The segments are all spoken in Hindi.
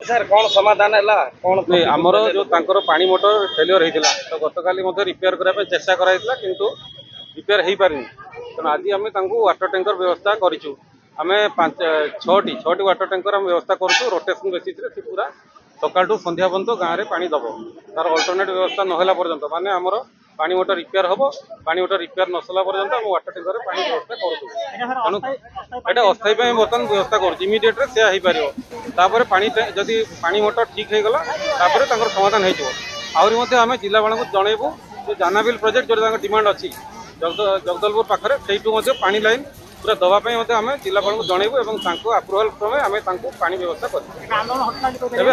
सर कौन समाधान है कौन आमर जो पानी मोटर फेलियर होता तो गतकाली रिपेयर करने चेष्टा कराइला किंतु रिपेयर हो पारे तेणु आज आम वाटर टैंकर व्यवस्था करूँ आम 6टी वाटर टैंकर आम व्यवस्था करूँ रोटेशन बेसिस पूरा सकाल संध्या पर्यंत गाँव में पानी दब तार अल्टरनेट व्यवस्था नहला पर्यंत माने आमर पानी मोटर रिपेयर हम पानी मोटर रिपेयर नसला पर्यंत आम वाटर टैंकर पानी व्यवस्था करूँ तेणु ये अस्थायी बर्तमान व्यवस्था करूँ इमिडिएट से हो पार पानी जदि पानी मोटर ठीक हो गला समाधान हो आम जिलावाला को जनइबू जो जानाबिल प्रोजेक्ट जो डिमांड अच्छी जगदलपुर पाखे से पानी लाइन पूरा दवाई आम जिलापाल को जनइबू और आप्रुवाल क्रमे आम पानी व्यवस्था कर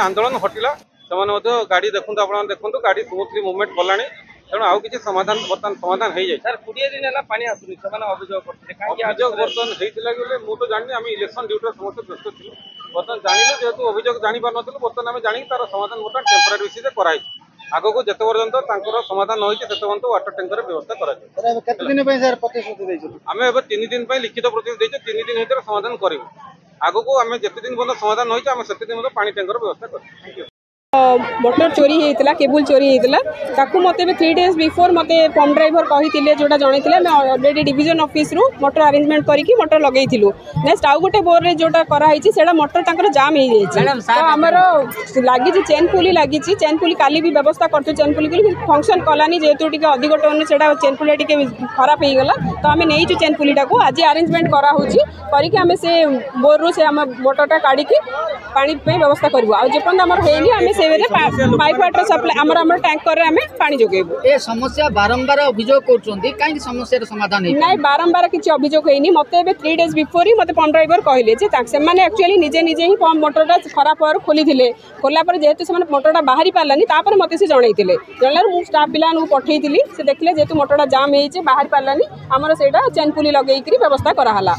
आंदोलन हटिला से गाड़ी देखते आप देखते गाड़ी स्मूथली मुवमेंट कला तेणु आउ कि समाधान बर्तमान समाधान हो जाए सर 20 दिन है पानी आसुनी अभियोग बर्तमान होता मुझे जानी आम इलेक्शन ड्यूटी समस्त व्यस्त थी बर्तमान जानलु जेहतु अभियोग जापार नु बर्तमान आम जानी तार समाधान बर्तमान टेम्पोरारी बेसिस कराई आग को जिते पर्यटन समाधान न होते पर्यटन वाटर टैंकर व्यवस्था आम ए 3 दिन लिखित प्रतिश्रुति 3 दिन भर समाधान करूँ आग को आम जिते दिन पर्यटन समाधान न होते से दिन पानी टैंकर व्यवस्था करूँ मोटर चोरी होता केबुल चोरी होता मत 3 डेज बिफोर मत पंप ड्राइवर कही जोटा जनई अलरेडी डिविजन ऑफिस रु मोटर अरेंजमेंट करके मोटर लगे नेक्स्ट आउ गोटे बोर जोटा कराई से मोटर तक जाम हो जाए आमर लगी चेन पुली लगी चेन पुली काली भी व्यवस्था कर चेन पुली फंक्शन कलानी जेहेतु टी अधिक टन से चेन पुलिया टी खराब हो गला तो आम नहीं चेन पुलीटा को आज अरेंजमेंट करके आम से बोर रु से मोटरटा काढ़ी पानी व्यवस्था करूँ आपर्यंत आम है पाइप वाटर सप्लाई आमर टैंकर आम पानी जोगेबू ए समस्या बारंबार अभियोग करछोंती काई समस्या समाधान नहीं नहीं बारंबार किसी अभियोग होइनी मते 3 डेज बिफोर ही मते पंप ड्राइवर कहले जे से माने एक्चुअली निजे निजे ही पंप मोटरटा खराब पर खोली खोला पर जेहेतु से मोटरटा बाहरी पारानी तापर मते से जनइतिले जनलार मु स्टाफ पिला पठेइतिली से देखले जेहेतु मोटरटा जाम होइचे बाहरी पारानी आमर सेटा चेन पुली लगेइकरी व्यवस्था कराहला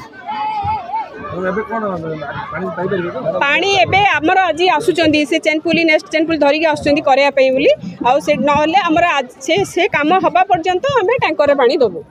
पानी एबे आमर आज आसुचंदी से चेन पुली नेक्स्ट चेन पुली धरिक आसुचंदी करया पई बोली आ से नहले आमर आज से काम हबा पर्यंत आमे टैंकर रे पानी दबो।